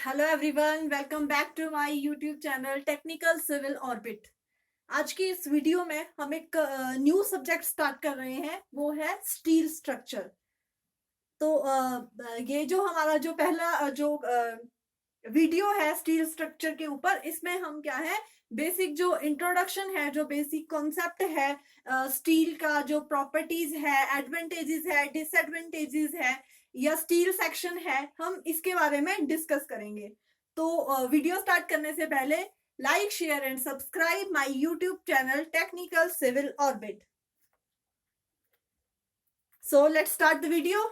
Hello everyone, welcome back to my YouTube channel Technical Civil Orbit. आज की इस video में हम एक न्यू सब्जेक्ट स्टार्ट कर रहे हैं, वो है स्टील स्ट्रक्चर। तो ये जो हमारा जो पहला वीडियो है स्टील स्ट्रक्चर के ऊपर, इसमें हम क्या है बेसिक जो इंट्रोडक्शन है, जो बेसिक कॉन्सेप्ट है स्टील का, जो प्रॉपर्टीज है, एडवांटेजेस है, डिसएडवांटेजेस है या स्टील सेक्शन है, हम इसके बारे में डिस्कस करेंगे। तो वीडियो स्टार्ट करने से पहले like, share and subscribe my YouTube channel Technical Civil Orbit. So let's start the video.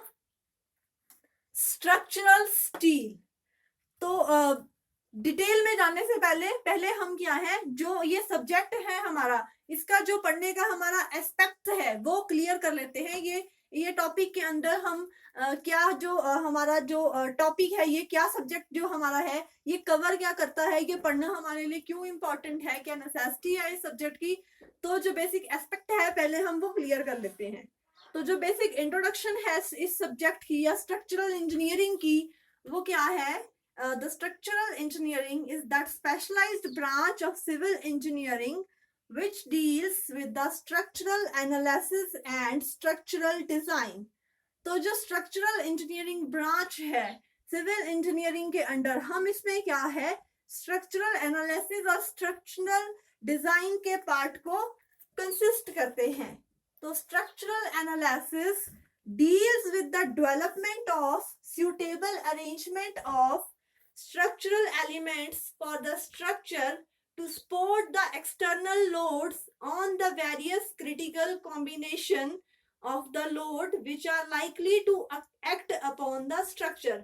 Structural steel. तो डिटेल में जाने से पहले पहले हम क्या है, जो ये सब्जेक्ट है हमारा, इसका जो पढ़ने का हमारा एस्पेक्ट है वो क्लियर कर लेते हैं। ये टॉपिक के अंदर हम क्या जो हमारा जो टॉपिक है, ये क्या सब्जेक्ट जो हमारा है ये कवर क्या करता है, ये पढ़ना हमारे लिए क्यों इम्पोर्टेंट है, क्या नेसेसिटी है इस सब्जेक्ट की। तो जो बेसिक एस्पेक्ट है पहले हम वो क्लियर कर लेते हैं। तो जो बेसिक इंट्रोडक्शन है इस सब्जेक्ट की या स्ट्रक्चरल इंजीनियरिंग की, वो क्या है? The structural engineering is that specialized branch of civil engineering which deals with the structural analysis and structural design. तो जो structural engineering branch है civil engineering के अंडर, हम इसमें क्या है structural analysis और structural design के पार्ट को consist करते हैं। तो structural analysis deals with the development of suitable arrangement of structural elements for the structure to support the external loads on the various critical combination of the load which are likely to act upon the structure.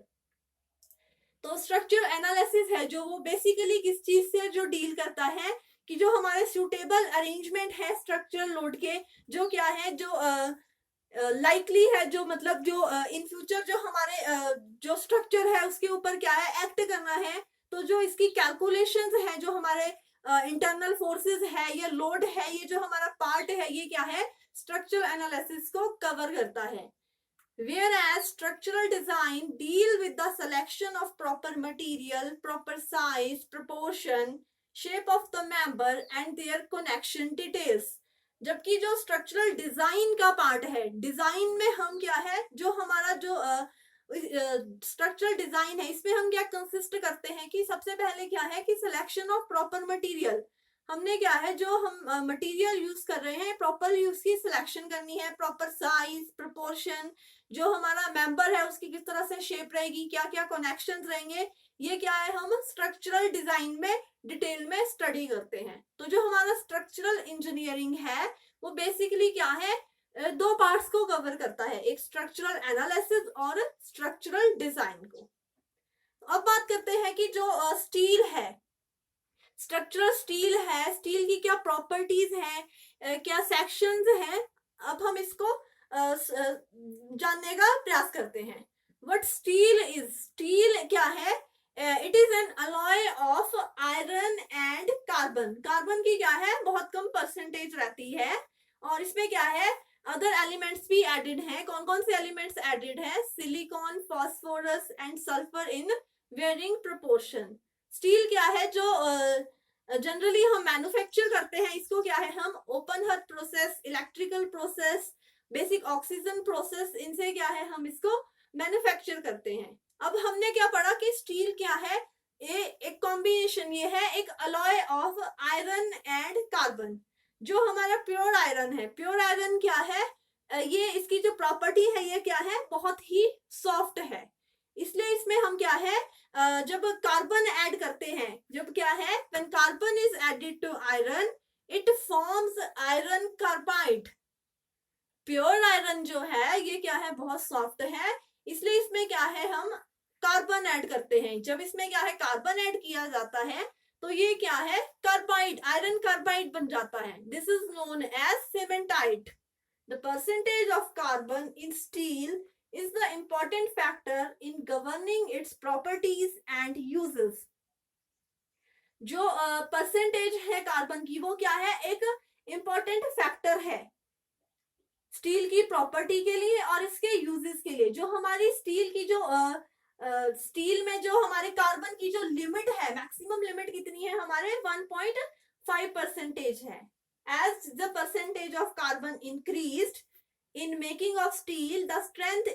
तो structure analysis है जो वो basically किस चीज से जो deal करता है कि जो हमारे सूटेबल अरेंजमेंट है स्ट्रक्चरल लोड के, जो क्या है जो लाइकली है, जो मतलब जो इन फ्यूचर जो हमारे जो स्ट्रक्चर है उसके ऊपर क्या है एक्ट करना है। तो जो इसकी कैलकुलेशंस है, जो हमारे इंटरनल फोर्सेस है, ये लोड है, ये जो हमारा पार्ट है, ये क्या है स्ट्रक्चरल एनालिसिस को कवर करता है। Whereas structural design deal with the selection of proper material, proper size, proportion, shape of the member and their connection details. जबकि जो स्ट्रक्चरल डिजाइन का पार्ट है, डिजाइन में हम क्या है, जो हमारा जो स्ट्रक्चरल डिजाइन है, इसमें हम क्या कंसिस्ट करते हैं कि सबसे पहले क्या है कि सिलेक्शन ऑफ प्रॉपर मटेरियल। हमने क्या है जो हम मटेरियल यूज कर रहे हैं, प्रॉपर यूज की सिलेक्शन करनी है, प्रॉपर साइज, प्रोपोर्शन, जो हमारा मेंबर है उसकी किस तरह से शेप रहेगी, क्या क्या कनेक्शंस रहेंगे, ये क्या है हम स्ट्रक्चरल डिजाइन में डिटेल में स्टडी करते हैं। तो जो हमारा स्ट्रक्चरल इंजीनियरिंग है वो बेसिकली क्या है, दो पार्ट्स को कवर करता है, एक स्ट्रक्चरल एनालिसिस और स्ट्रक्चरल डिजाइन को। अब बात करते हैं कि जो स्टील है, स्ट्रक्चरल स्टील है, स्टील की क्या प्रॉपर्टीज हैं, क्या सेक्शंस हैं, अब हम इसको जानने का प्रयास करते हैं। व्हाट स्टील इज, स्टील क्या है? It is an alloy of iron and carbon. Carbon की क्या है बहुत कम परसेंटेज रहती है, और इसमें क्या है अदर एलिमेंट्स भी एडेड हैं। कौन कौन से एलिमेंट्स एडेड है? Silicon, phosphorus and sulphur in varying proportion. Steel क्या है जो जनरली हम मैन्युफैक्चर करते हैं, इसको क्या है हम open hearth process, electrical process, basic oxygen process, इनसे क्या है हम इसको मैन्युफैक्चर करते हैं। अब हमने क्या पढ़ा कि स्टील क्या है, एक कॉम्बिनेशन, ये है एक alloy of iron and carbon. जो हमारा प्योर आयरन है, प्योर आयरन क्या है, ये इसकी जो प्रॉपर्टी है ये क्या है बहुत ही सॉफ्ट है, इसलिए इसमें हम क्या है जब कार्बन ऐड करते हैं, जब क्या है when carbon is added to iron it forms iron carbide. Pure iron जो है ये क्या है बहुत सॉफ्ट है, इसलिए इसमें क्या है हम कार्बन ऐड करते हैं। जब इसमें क्या है कार्बन ऐड किया जाता है तो ये क्या है कार्बाइड, आयरन कार्बाइड बन जाता है। This is known as cementite. The percentage of carbon in steel is the important factor in governing its properties and uses. जो परसेंटेज है कार्बन की वो क्या है एक इंपॉर्टेंट फैक्टर है स्टील की प्रॉपर्टी के लिए और इसके यूजेस के लिए। जो हमारी स्टील की जो स्टील में जो हमारे कार्बन की जो लिमिट है, मैक्सिमम लिमिट कितनी है हमारे 1.5% है. As the percentage of carbon increased in making of steel, the strength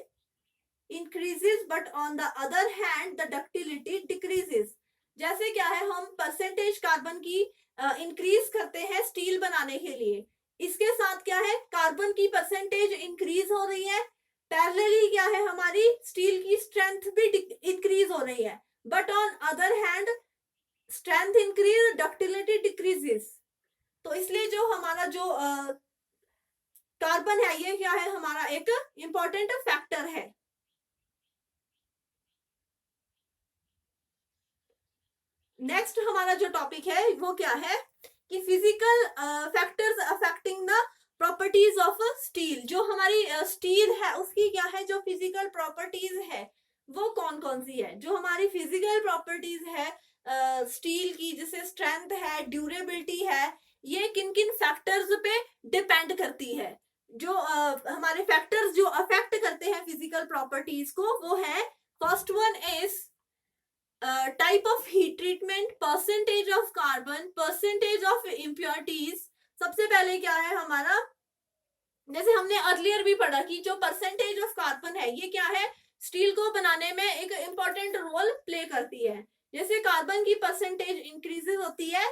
increases, but on the other hand the ductility decreases. जैसे क्या है, हम परसेंटेज कार्बन की इंक्रीज करते हैं स्टील बनाने के लिए, इसके साथ क्या है, कार्बन की परसेंटेज इंक्रीज हो रही है, पैरेलली क्या है, हमारी स्टील की स्ट्रेंथ भी इंक्रीज हो रही है, but on other hand strength increase, ductility decreases. तो इसलिए जो हमारा जो कार्बन है, ये क्या है, हमारा एक इंपॉर्टेंट फैक्टर है. नेक्स्ट हमारा जो टॉपिक है वो क्या है कि physical factors affecting the properties of steel. जो हमारी स्टील है उसकी क्या है, जो फिजिकल प्रॉपर्टीज है वो कौन कौन सी है. जो हमारी फिजिकल प्रॉपर्टीज है स्टील की, जैसे स्ट्रेंथ है, ड्यूरेबिलिटी है, ये किन किन फैक्टर्स पे डिपेंड करती है. जो हमारे फैक्टर्स जो अफेक्ट करते हैं फिजिकल प्रॉपर्टीज को, वो है, first one is type of heat treatment, percentage of carbon, percentage of impurities. सबसे पहले क्या है हमारा, जैसे हमने अर्लियर भी पढ़ा कि जो परसेंटेज ऑफ कार्बन है ये क्या है, स्टील को बनाने में एक इम्पॉर्टेंट रोल प्ले करती है. जैसे कार्बन की परसेंटेज इंक्रीजेस होती है,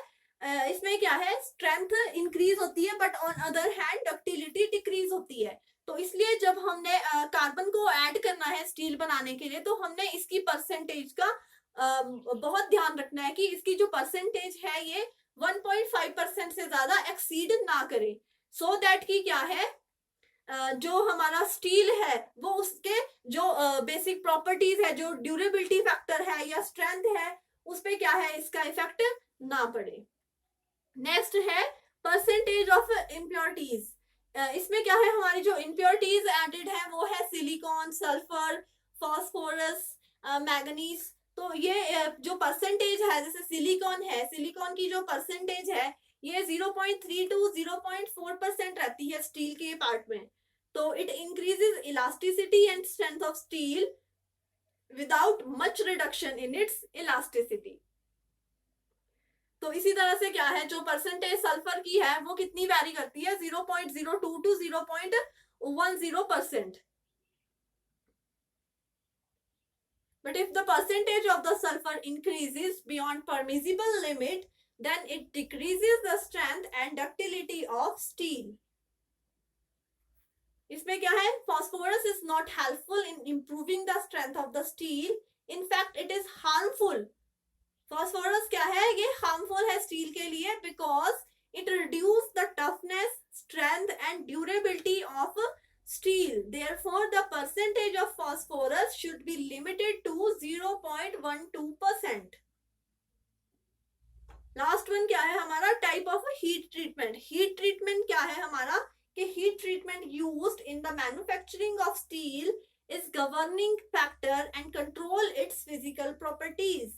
इसमें क्या है, स्ट्रेंथ इंक्रीज होती है, but on other hand ductility decrease होती है. तो इसलिए जब हमने कार्बन को ऐड करना है स्टील बनाने के लिए, तो हमने इसकी परसेंटेज का बहुत ध्यान रखना है कि इसकी जो परसेंटेज है ये 1.5% से ज्यादा एक्सीड ना करे, सो दैट कि क्या है, जो हमारा स्टील है वो उसके जो बेसिक प्रॉपर्टीज है, जो ड्यूरेबिलिटी फैक्टर है या स्ट्रेंथ है, उस पे क्या है, इसका इफेक्ट ना पड़े. नेक्स्ट है परसेंटेज ऑफ इम्प्योरिटीज. इसमें क्या है, हमारी जो इम्प्योरिटीज एडेड है वो है सिलिकॉन, सल्फर, फास्फोरस, मैग्नीज. तो ये जो परसेंटेज है, जैसे सिलिकॉन है, सिलिकॉन की जो परसेंटेज है ये 0.3 to 0.4% रहती है स्टील के पार्ट में. तो it increases elasticity and strength of steel without much reduction in its elasticity. तो इसी तरह से क्या है, जो परसेंटेज सल्फर की है वो कितनी वैरी करती है, 0.02 to 0.10%. But if the percentage of the sulfur increases beyond permissible limit, then it decreases the strength and ductility of steel. इसमें क्या है, phosphorus is not helpful in improving the strength of the steel. In fact, it is harmful. Phosphorus क्या है, ये harmful है steel के लिए, because it reduces the toughness, strength and durability of steel. Therefore, the percentage of phosphorus should be limited to 0.12%. Last one क्या है हमारा, type of heat treatment. Heat treatment क्या है हमारा, कि heat treatment used in the manufacturing of steel is governing factor and control its physical properties.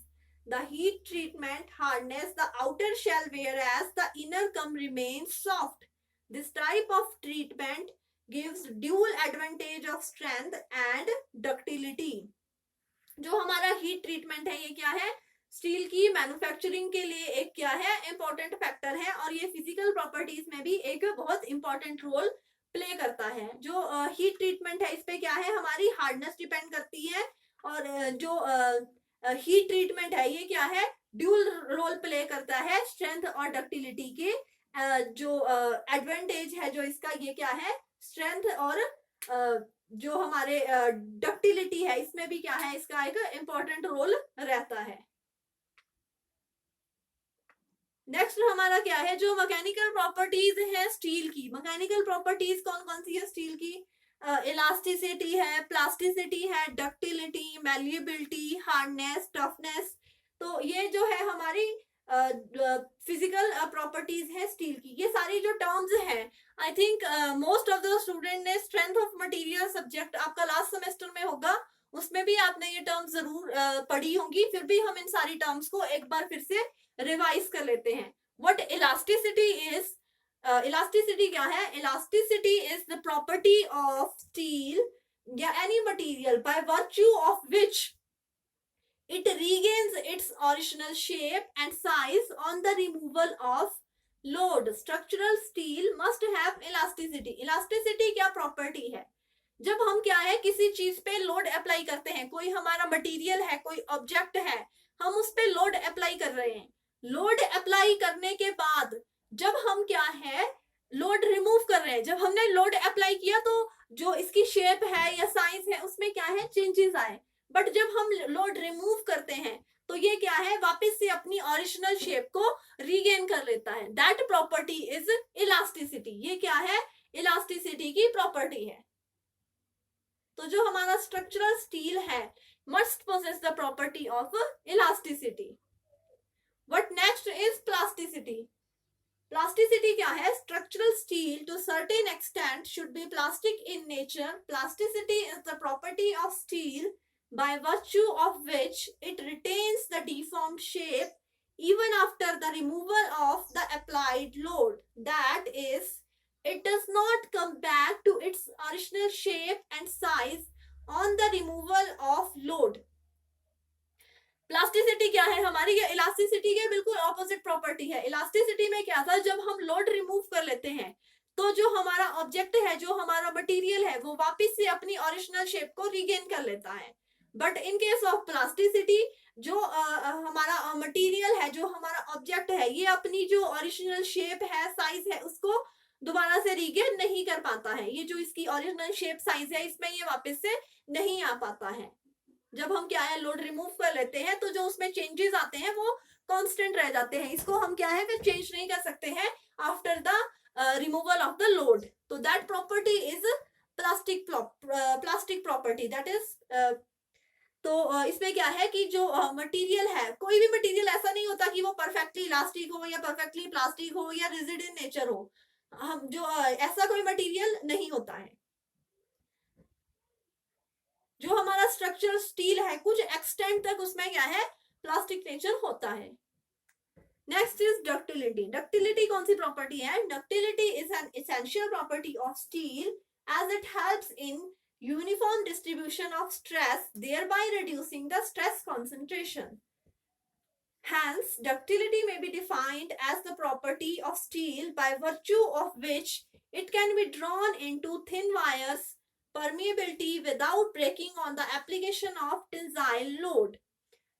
The heat treatment hardens the outer shell whereas the inner gum remains soft. This type of treatment gives dual advantage of strength and ductility. जो हमारा heat treatment है ये क्या है, steel की manufacturing के लिए एक क्या है, इंपॉर्टेंट फैक्टर है, और ये फिजिकल प्रॉपर्टीज में भी एक बहुत इंपॉर्टेंट रोल प्ले करता है. जो हीट ट्रीटमेंट है इस पे क्या है, हमारी हार्डनेस डिपेंड करती है, और जो हीट ट्रीटमेंट है ये क्या है, ड्यूल रोल प्ले करता है स्ट्रेंथ और डक्टिलिटी के. जो एडवांटेज है जो इसका, ये क्या है, स्ट्रेंथ, और जो हमारे डक्टिलिटी है इसमें भी क्या है, इसका एक इंपॉर्टेंट रोल रहता है. नेक्स्ट हमारा क्या है, जो मैकेनिकल प्रॉपर्टीज है स्टील की. मैकेनिकल प्रॉपर्टीज कौन कौन सी है स्टील की, इलास्टिसिटी है, प्लास्टिसिटी है, डक्टिलिटी, मैलिएबिलिटी, हार्डनेस, टफनेस. तो ये जो है हमारी फिजिकल प्रॉपर्टीज है स्टील की. ये सारी जो टर्म्स हैं, I think most of the student ने स्ट्रेंथ ऑफ मटेरियल सब्जेक्ट आपका लास्ट सेमेस्टर में होगा, उसमें भी आपने ये टर्म्स जरूर पढ़ी होंगी. फिर भी हम इन सारी टर्म्स को एक बार फिर से रिवाइज कर लेते हैं. व्हाट इलास्टिसिटी इज, इलास्टिसिटी क्या है, elasticity is the property of steel या any material by virtue of which It regains its original shape and size on the removal of load. Structural steel must have elasticity. Elasticity क्या property है? जब हम क्या है किसी चीज पे लोड अप्लाई करते हैं, कोई हमारा मटेरियल है, कोई ऑब्जेक्ट है, हम उस पे लोड अप्लाई कर रहे हैं, लोड अप्लाई करने के बाद जब हम क्या है लोड रिमूव कर रहे हैं, जब हमने लोड अप्लाई किया तो जो इसकी शेप है या साइज है उसमें क्या है चेंजेस आए, बट जब हम लोड रिमूव करते हैं तो ये क्या है वापस से अपनी ओरिजिनल शेप को रीगेन कर लेता है. That property is elasticity. ये क्या है इलास्टिसिटी की प्रॉपर्टी है. तो जो हमारा स्ट्रक्चरल स्टील है must possess the property of elasticity. What next is plasticity. Plasticity क्या है? Structural steel to certain extent should be plastic in nature. Plasticity is the property of steel by virtue of which it retains the deformed shape even after the removal of the applied load. That is, it does not come back to its original shape and size on the removal of load. Plasticity क्या है हमारी? ये elasticity के बिल्कुल opposite property है. Elasticity में क्या था, जब हम लोड रिमूव कर लेते हैं तो जो हमारा ऑब्जेक्ट है, जो हमारा मटेरियल है, वो वापस से अपनी ओरिजिनल शेप को रिगेन कर लेता है. But in case of plasticity जो हमारा मटेरियल है, जो हमारा ऑब्जेक्ट है, ये अपनी जो ओरिजिनल शेप है, साइज है, उसको दोबारा से रिगेन नहीं कर पाता है. ये जो इसकी ओरिजिनल शेप साइज है इसमें ये वापस से नहीं आ पाता है. जब हम क्या है लोड रिमूव कर लेते हैं तो जो उसमें चेंजेस आते हैं वो कांस्टेंट रह जाते हैं. इसको हम क्या है फिर चेंज नहीं कर सकते हैं after the removal of the load. तो that property is plastic property. That is तो इसमें क्या है कि जो मटेरियल है, कोई भी मटेरियल ऐसा नहीं होता कि वो परफेक्टली इलास्टिक हो या परफेक्टली प्लास्टिक हो या रिजिड इन नेचर हो. हम जो ऐसा कोई मटेरियल नहीं होता है. जो हमारा स्ट्रक्चरल स्टील है कुछ एक्सटेंट तक उसमें क्या है प्लास्टिक नेचर होता है. Next is ductility. डक्टिलिटी कौन सी प्रॉपर्टी है? Ductility is an essential property of steel as it helps in uniform distribution of stress, thereby reducing the stress concentration. Hence, ductility may be defined as the property of steel by virtue of which it can be drawn into thin wires permeability without breaking on the application of tensile load.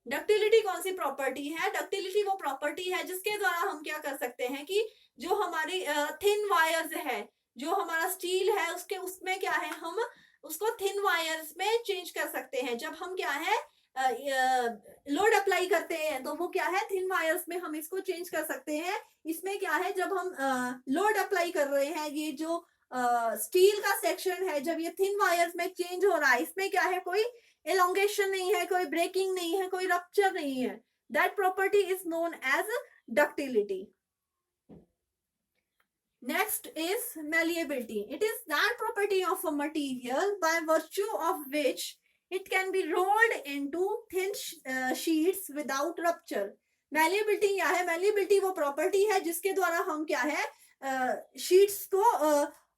Ductility कौन सी property है? Ductility वो property है जिसके द्वारा हम क्या कर सकते हैं कि जो हमारी थिन वायर्स है, जो हमारा स्टील है, उसके उसमें क्या है हम उसको थिन वायर्स में चेंज कर सकते हैं. जब हम क्या है लोड अप्लाई करते हैं तो वो क्या है थिन वायर्स में हम इसको चेंज कर सकते हैं. इसमें क्या है जब हम लोड अप्लाई कर रहे हैं, ये जो स्टील का सेक्शन है, जब ये थिन वायर्स में चेंज हो रहा है, इसमें क्या है कोई एलोंगेशन नहीं है, कोई ब्रेकिंग नहीं है, कोई रप्चर नहीं है. That property is known as ductility. Next is malleability. It is that property of a material by virtue of which it can be rolled into thin sheets without rupture. Malleability क्या है? Malleability वो property है जिसके द्वारा हम क्या है sheets को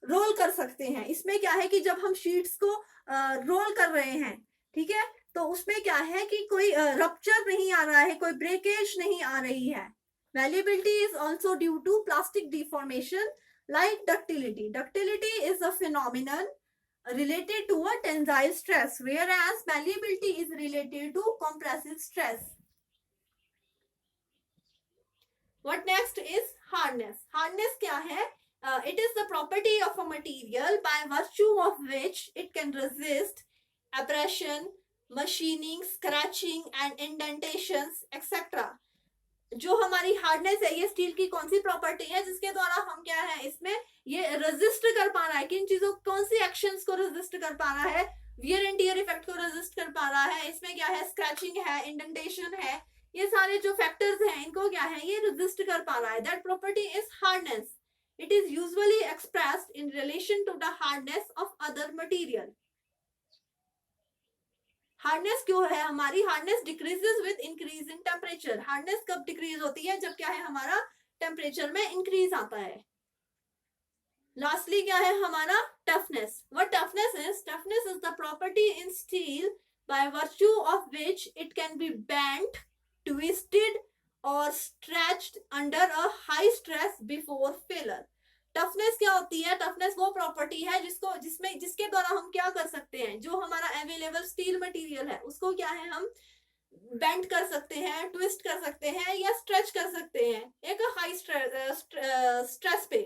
रोल कर सकते हैं. इसमें क्या है कि जब हम शीट्स को रोल कर रहे हैं, ठीक है, तो उसमें क्या है कि कोई रप्चर नहीं आ रहा है, कोई ब्रेकेज नहीं आ रही है. Malleability is also due to plastic deformation like ductility. Ductility is a phenomenon related to a tensile stress, whereas malleability is related to compressive stress. What next is hardness. Hardness क्या है? It is the property of a material by virtue of which it can resist abrasion, machining, scratching and indentations, etc. जो हमारी hardness है ये steel की कौन सी property है जिसके द्वारा हम क्या है इसमें ये रेजिस्ट कर पा रहा है. किन चीजों कौन सी एक्शंस को रेजिस्ट कर पा रहा है? वियर एंड टियर इफेक्ट को रेजिस्ट कर पा रहा है. इसमें क्या है स्क्रैचिंग है, इंडेंटेशन है, ये सारे जो फैक्टर्स हैं इनको क्या है ये रेजिस्ट कर पा रहा है. That property is hardness. It is usually expressed in relation to the hardness of other material. Hardness क्यों है हमारी? Hardness decreases with increase in temperature. Hardness कब डिक्रीज होती है? जब क्या है हमारा टेम्परेचर में इंक्रीज आता है. लास्टली क्या है हमारा toughness. What toughness is? Toughness is the property in steel by virtue of which it can be bent, twisted or stretched under a high stress before failure. Toughness क्या होती है? Toughness वो property है जिसके द्वारा हम क्या कर सकते हैं, जो हमारा अवेलेबल स्टील मटेरियल है उसको क्या है, हम बेंड कर सकते हैं, ट्विस्ट कर सकते हैं या स्ट्रेच कर सकते हैं एक हाई स्ट्रेस पे।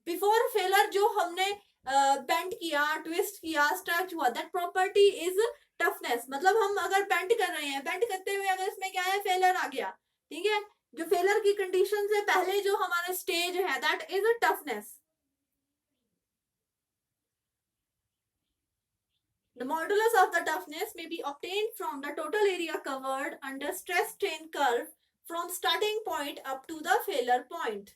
बिफोर फेलर जो हमने बेंड किया, ट्विस्ट किया, स्ट्रेच हुआ, दैट प्रॉपर्टी इज टफनेस। मतलब हम अगर बेंड कर रहे हैं, बेंड करते हुए अगर इसमें क्या है, फेलर आ गया, ठीक है, जो फेलर की कंडीशन से पहले जो हमारा स्टेज है, that is toughness. The modulus of the toughness may be obtained from the total area covered under stress strain curve from starting point up to the failure point.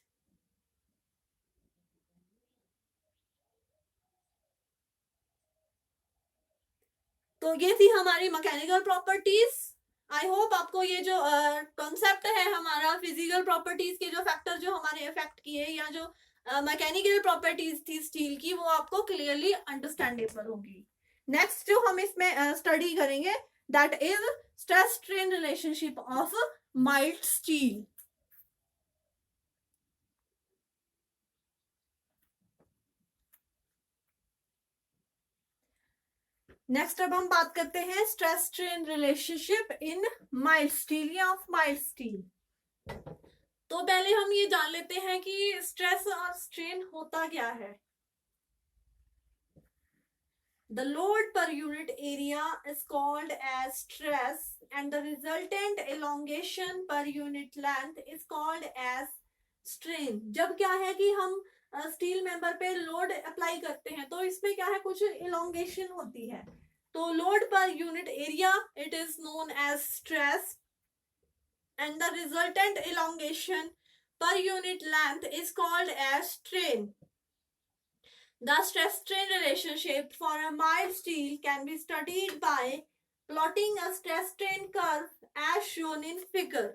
तो ये थी हमारी मैकेनिकल प्रॉपर्टीज। आई होप आपको ये जो concept है हमारा physical properties के जो फैक्टर जो हमारे इफेक्ट किए या जो मैकेनिकल प्रॉपर्टीज थी स्टील की, वो आपको क्लियरली अंडरस्टैंडेबल होगी। नेक्स्ट जो हम इसमें स्टडी करेंगे, that is stress strain relationship of mild steel. Next अब हम बात करते हैं stress strain relationship in mild steel या ऑफ माइल्ड स्टील। तो पहले हम ये जान लेते हैं कि स्ट्रेस और स्ट्रेन होता क्या है। The load per unit area is called as stress and the resultant elongation per unit length is called as strain। जब क्या है कि हम स्टील मेंबर पे लोड अप्लाई करते हैं तो इसमें क्या है, कुछ elongation होती है, तो load per unit area it is known as stress and the resultant elongation per unit length is called as strain. The stress strain relationship for a mild steel can be studied by plotting a stress strain curve as shown in figure.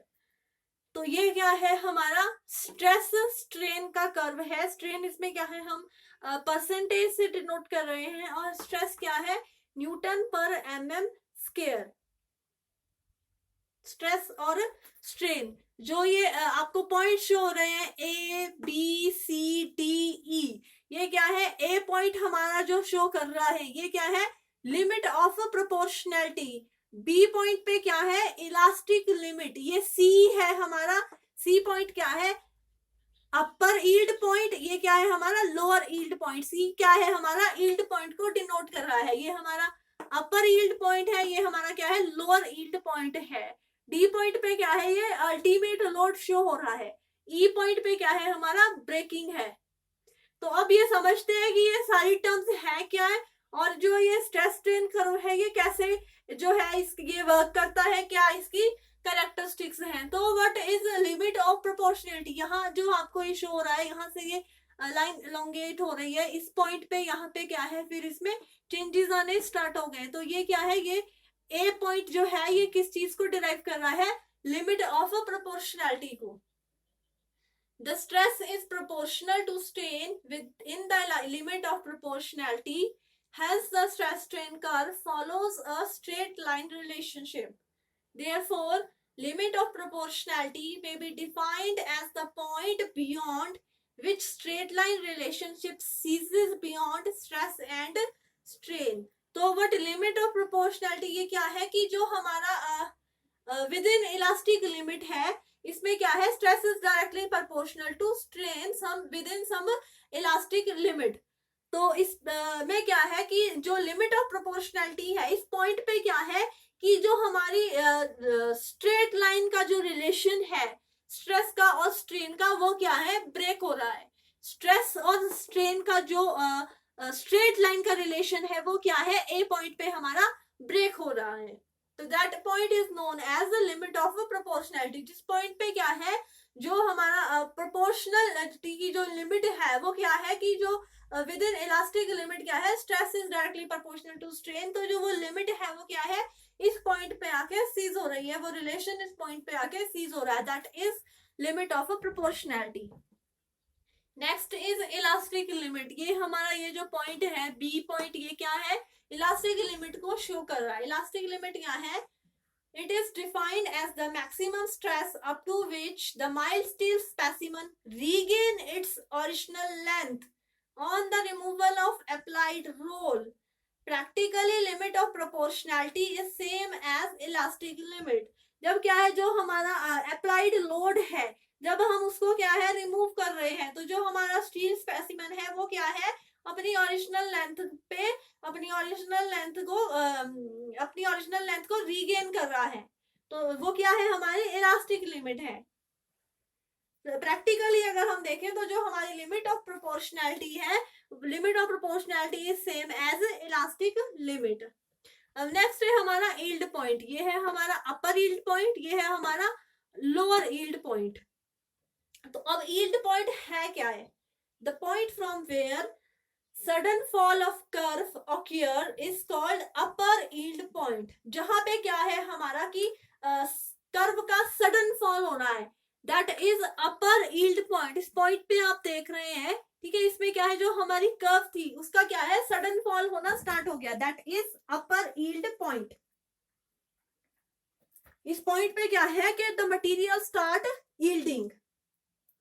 तो ये क्या है, हमारा stress strain का curve है। Strain इसमें क्या है, हम परसेंटेज से डिनोट कर रहे हैं, और स्ट्रेस क्या है, न्यूटन पर एमएम स्क्वायर। स्ट्रेस और स्ट्रेन जो ये आपको पॉइंट शो हो रहे हैं, A B C D E, ये क्या है, ए पॉइंट हमारा जो शो कर रहा है ये क्या है, limit of proportionality. B point पे क्या है, इलास्टिक लिमिट। ये सी है हमारा, सी पॉइंट क्या है, अपर ईल्ड पॉइंट। ये क्या है हमारा, लोअर ईल्ड पॉइंट। सी क्या है हमारा, ईल्ड पॉइंट को डिनोट कर रहा है, ये हमारा अपर ईल्ड पॉइंट है, ये हमारा क्या है, लोअर ईल्ड पॉइंट है। डी पॉइंट पे क्या है, ये अल्टीमेट लोड शो हो रहा है। ई पॉइंट पे क्या है, हमारा ब्रेकिंग है। तो अब ये समझते हैं कि ये सारी टर्म्स है क्या है, और जो ये स्ट्रेस स्ट्रेन कर्व है ये कैसे जो है ये वर्क करता है, क्या इसकी कैरेक्टरिस्टिक्स हैं। तो what is limit of proportionality, यहाँ जो आपको ये शो हो रहा है, यहाँ से ये लाइन एलोंगेट हो रही है, इस पॉइंट पे यहाँ पे क्या है, फिर इसमें चेंजेस आने स्टार्ट हो गए। तो ये क्या है, ये ए पॉइंट जो है ये किस चीज को डिराइव कर रहा है, लिमिट ऑफ प्रोपोर्शनैलिटी को। The stress is proportional to strain within the limit of proportionality. Hence, the stress strain curve follows a straight line relationship. Therefore, limit of proportionality may be defined as the point beyond which straight line relationship ceases beyond stress and strain. तो what limit of proportionality ये क्या है कि जो हमारा within elastic limit है, इसमें क्या है, stress is directly proportional to strain some with in some elastic limit. तो इस में क्या है कि जो लिमिट ऑफ प्रोपोर्शनैलिटी है, इस पॉइंट पे क्या है कि जो हमारी स्ट्रेट लाइन का जो रिलेशन है स्ट्रेस का और स्ट्रेन का, वो क्या है, ब्रेक हो रहा है। स्ट्रेस और स्ट्रेन का जो स्ट्रेट लाइन का रिलेशन है वो क्या है, ए पॉइंट पे हमारा ब्रेक हो रहा है। तो that point is known as the limit of proportionality. जिस पॉइंट पे क्या है, जो हमारा प्रोपोर्शनैलिटी की जो लिमिट है वो क्या है कि जो विद इन इलास्टिक लिमिट क्या है, stress is directly proportional to strain. तो जो वो लिमिट है वो क्या है, इस पॉइंट पे आके सीज हो रही है, वो रिलेशन इस पॉइंट पे आके सीज हो रहा है, that is limit of proportionality. Next is elastic limit. ये हमारा ये जो पॉइंट है बी पॉइंट, ये क्या है, इलास्टिक लिमिट को शो कर रहा है। इलास्टिक लिमिट क्या है? It is defined as the maximum stress up to which the mild steel specimen regain its original length on the removal of applied roll. Practically, limit of proportionality is same as elastic limit. जब क्या है, जो हमारा applied load है, जब हम उसको क्या है रिमूव कर रहे हैं, तो जो हमारा स्टील स्पेसिमेन है वो क्या है, अपनी ओरिजिनल लेंथ पे अपनी ओरिजिनल लेंथ को रीगेन कर रहा है, तो वो क्या है, हमारी इलास्टिक लिमिट है। प्रैक्टिकली अगर हम देखें तो जो हमारी लिमिट ऑफ प्रोपोर्शनैलिटी है, limit of proportionality is same as elastic limit. अब नेक्स्ट है हमारा यील्ड पॉइंट। ये है हमारा अपर यील्ड पॉइंट, ये है हमारा लोअर यील्ड पॉइंट। तो अब यील्ड पॉइंट है क्या है? The point from where sudden fall of curve occur is called upper yield point. जहां पे क्या है हमारा कि कर्व का सडन फॉल होना है, that is upper yield point. इस पॉइंट पे आप देख रहे हैं, ठीक है, इसमें क्या है, जो हमारी कर्व थी उसका क्या है, सडन फॉल होना स्टार्ट हो गया, that is upper yield point. इस पॉइंट पे क्या है कि the material start yielding.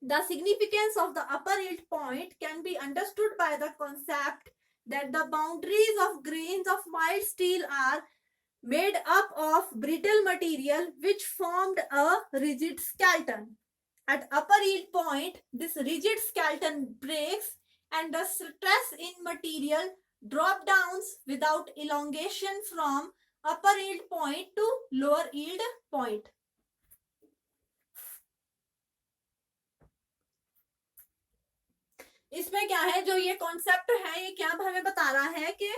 The significance of the upper yield point can be understood by the concept that the boundaries of grains of mild steel are made up of brittle material which formed a rigid skeleton. At upper yield point, this rigid skeleton breaks and the stress in material drop downs without elongation from upper yield point to lower yield point. इसमें क्या है, जो ये concept है ये क्या हमें बता रहा है कि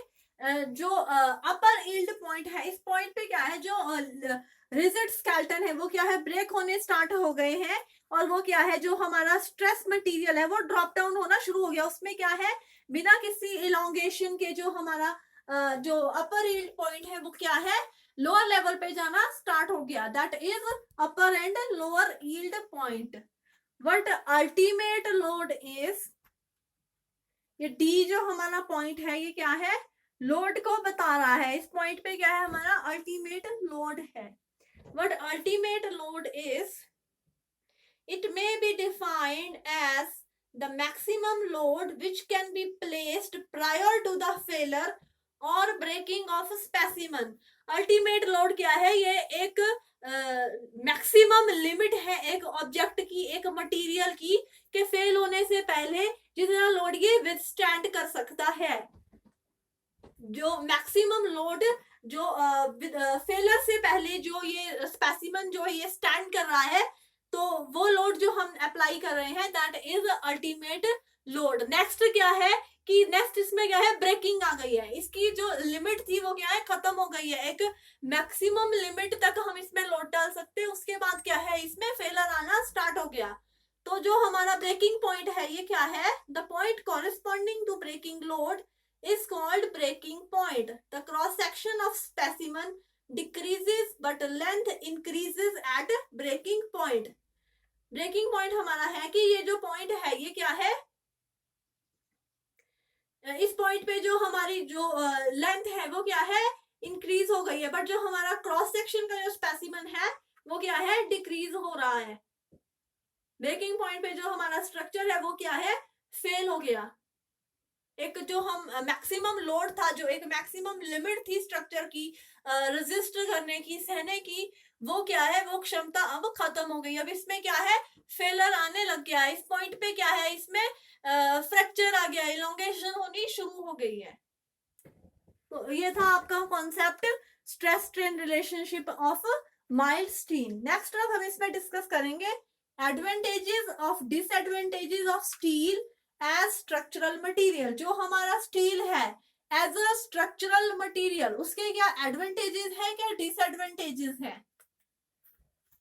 जो अपर यील्ड पॉइंट है, इस पॉइंट पे क्या है, जो रिजिड स्केलेटन है वो क्या है, ब्रेक होने स्टार्ट हो गए हैं, और वो क्या है, जो हमारा स्ट्रेस मटेरियल है वो ड्रॉप डाउन होना शुरू हो गया। उसमें क्या है, बिना किसी इलोंगेशन के जो हमारा जो अपर यील्ड पॉइंट है वो क्या है, लोअर लेवल पे जाना स्टार्ट हो गया, that is upper and lower yield point. But ultimate load is, ये डी जो हमारा पॉइंट है ये क्या है, लोड को बता रहा है। इस पॉइंट पे क्या है, हमारा अल्टीमेट लोड है। What ultimate load is, it may be defined as the maximum load which can be placed prior to the failure और breaking off specimen. Ultimate load क्या है, ये एक मैक्सिमम लिमिट है एक ऑब्जेक्ट की, एक मटेरियल की, के फेल होने से पहले जितना लोड ये विथस्टैंड कर सकता है। जो मैक्सिमम लोड जो फेलर से पहले जो ये स्पेसिमन जो है ये स्टैंड कर रहा है, तो वो लोड जो हम अप्लाई कर रहे हैं that is ultimate load. Next क्या है कि नेक्स्ट इसमें क्या है, ब्रेकिंग आ गई है, इसकी जो लिमिट थी वो क्या है, खत्म हो गई है। एक मैक्सिमम लिमिट तक हम इसमें लोड डाल सकते हैं, उसके बाद क्या है, इसमें फेलर आना स्टार्ट हो गया। तो जो हमारा ब्रेकिंग पॉइंट है ये क्या है, the point corresponding to breaking load is called breaking point. The cross section of specimen decreases but length increases at breaking point. breaking point हमारा है कि ये जो point है ये क्या है, इस point पे जो हमारी जो length है वो क्या है, increase हो गई है, but जो हमारा cross section का जो specimen है वो क्या है, decrease हो रहा है। breaking point पे जो हमारा structure है वो क्या है, fail हो गया। एक जो हम मैक्सिमम लोड था, जो एक मैक्सिमम लिमिट थी स्ट्रक्चर की रेजिस्ट करने की, सहने की, वो क्या है, वो क्षमता अब खत्म हो गई। अब इसमें क्या है, फेलर आने लग गया है। इस पॉइंट पे क्या है, इसमें फ्रैक्चर आ गया, इलोंगेशन होनी शुरू हो गई है। तो ये था आपका concept stress strain relationship of mild steel. Next अब हम इसमें डिस्कस करेंगे advantages of disadvantages of steel as structural material. जो हमारा स्टील है एज अ स्ट्रक्चरल मटेरियल, उसके क्या एडवांटेजेस है, क्या डिसएडवांटेजेस है।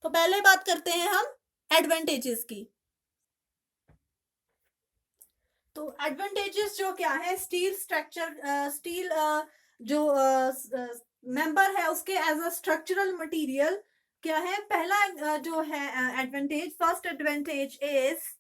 तो पहले बात करते हैं हम एडवांटेजेस की। तो एडवांटेजेस जो क्या है, स्टील स्ट्रक्चर, स्टील जो मेंबर है उसके एज अ स्ट्रक्चरल मटेरियल क्या है, पहला जो है advantage, first advantage is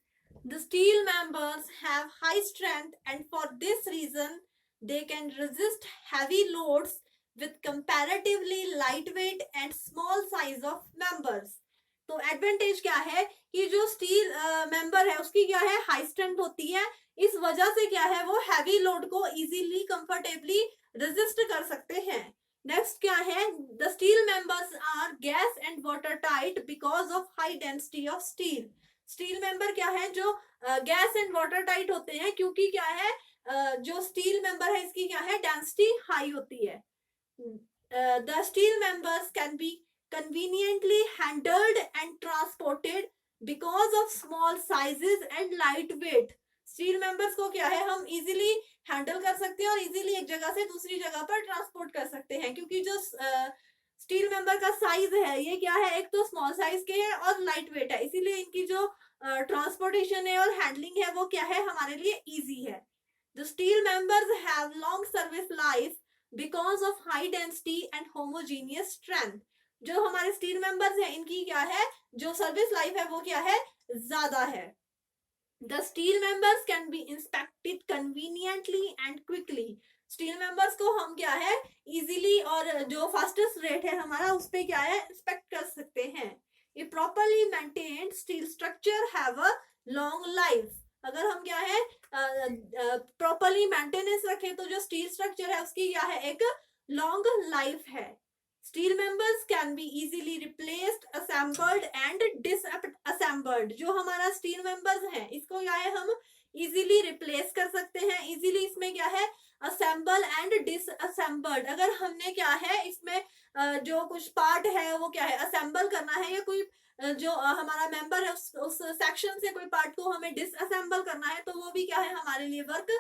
the steel members have high strength and for this reason they can resist heavy loads with comparatively lightweight and small size of members. तो advantage क्या है कि जो स्टील मेंबर है उसकी क्या है, हाई स्ट्रेंथ होती है, इस वजह से क्या है वो हैवी लोड को इजीली कंफर्टेबली रेजिस्ट कर सकते हैं. नेक्स्ट क्या है, the steel members are gas and water tight because of high density of steel. Steel member क्या है जो गैस एंड वाटर टाइट होते हैं, क्योंकि क्या है जो स्टील मेंबर है इसकी क्या है, डेंसिटी हाई होती है. The steel members can be conveniently handled and transported because of small sizes and light weight. Steel members को क्या है हम इजीली हैंडल कर सकते हैं और इजीली एक जगह से दूसरी जगह पर ट्रांसपोर्ट कर सकते हैं, क्योंकि जो स्टील मेंबर का साइज है ये क्या है, एक तो स्मॉल साइज के है और लाइट वेट है, इसीलिए इनकी जो ट्रांसपोर्टेशन है और हैंडलिंग है वो क्या है हमारे लिए इजी है. The steel members have long service life because of high density and homogeneous strength. जो हमारे स्टील मेंबर्स हैं इनकी क्या है जो सर्विस लाइफ है वो क्या है, ज्यादा है. The steel members can be inspected conveniently and quickly. Steel members को हम क्या है इजीली और जो फास्टेस्ट रेट है हमारा उस पे क्या है इंस्पेक्ट कर सकते हैं. A properly maintained steel structure have a long life. अगर हम क्या है प्रॉपर्ली मेंटेनेंस रखें तो जो स्टील स्ट्रक्चर है उसकी क्या है एक लॉन्ग लाइफ है. Steel members can be easily replaced, assembled and disassembled. जो हमारा स्टील मेंबर्स है इसको क्या है हम इजीली रिप्लेस कर सकते हैं, इजीली इसमें क्या है असेंबल एंड डिसअसेंबल्ड. अगर हमने क्या है इसमें जो कुछ पार्ट है वो क्या है असेंबल करना है या कोई जो हमारा मेंबर है उस सेक्शन से कोई पार्ट को हमें डिसअसेंबल करना है तो वो भी क्या है हमारे लिए वर्क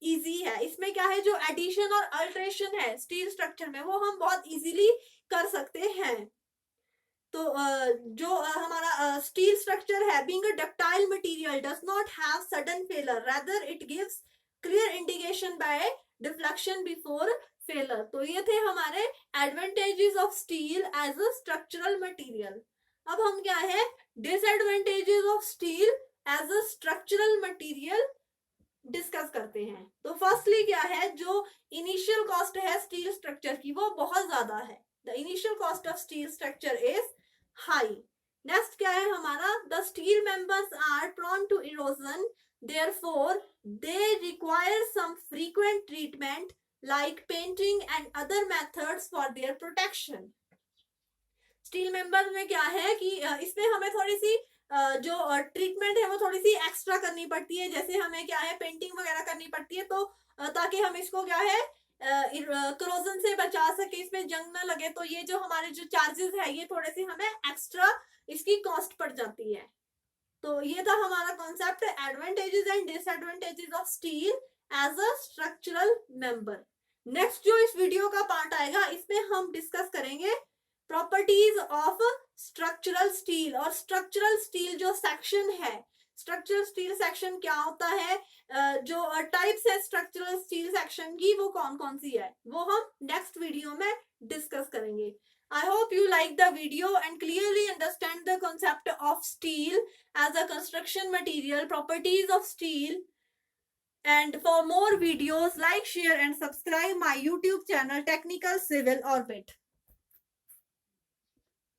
इजी है. इसमें क्या है जो एडिशन और अल्ट्रेशन है स्टील स्ट्रक्चर में वो हम बहुत इजीली कर सकते हैं. तो जो हमारा स्टील स्ट्रक्चर है being a ductile material does not have sudden failure, rather it gives clear indication by deflection before failure. तो ये थे हमारे advantages of steel as a structural material. अब हम क्या है disadvantages of steel as a structural material discuss करते हैं. तो फर्स्टली क्या है जो इनिशियल कॉस्ट है स्टील स्ट्रक्चर की वो बहुत ज्यादा है. The initial cost of steel structure is high. Next क्या है हमारा, the steel members are prone to erosion, therefore they require some frequent treatment like painting and other methods for their protection. Steel members में क्या है कि इसमें हमें थोड़ी सी जो ट्रीटमेंट है वो थोड़ी सी एक्स्ट्रा करनी पड़ती है, जैसे हमें क्या है पेंटिंग वगैरह करनी पड़ती है तो ताकि हम इसको क्या है क्रोजन से बचा सके, इसमें जंग ना लगे. तो ये जो हमारे जो चार्जेस है ये थोड़े से हमें एक्स्ट्रा इसकी कॉस्ट पड़ जाती है. तो ये था हमारा concept advantages and disadvantages of steel as a structural member. Next जो इस वीडियो का पार्ट आएगा इसमें हम डिस्कस करेंगे प्रॉपर्टीज ऑफ स्ट्रक्चरल स्टील. और स्ट्रक्चरल स्टील जो सेक्शन है, स्ट्रक्चरल स्टील सेक्शन क्या होता है, जो टाइप्स है स्ट्रक्चरल स्टील सेक्शन की वो कौन कौन सी है वो हम नेक्स्ट वीडियो में डिस्कस करेंगे. I hope you like the video and clearly understand the concept of steel as a construction material, properties of steel. And for more videos, like, share and subscribe my YouTube channel Technical Civil Orbit.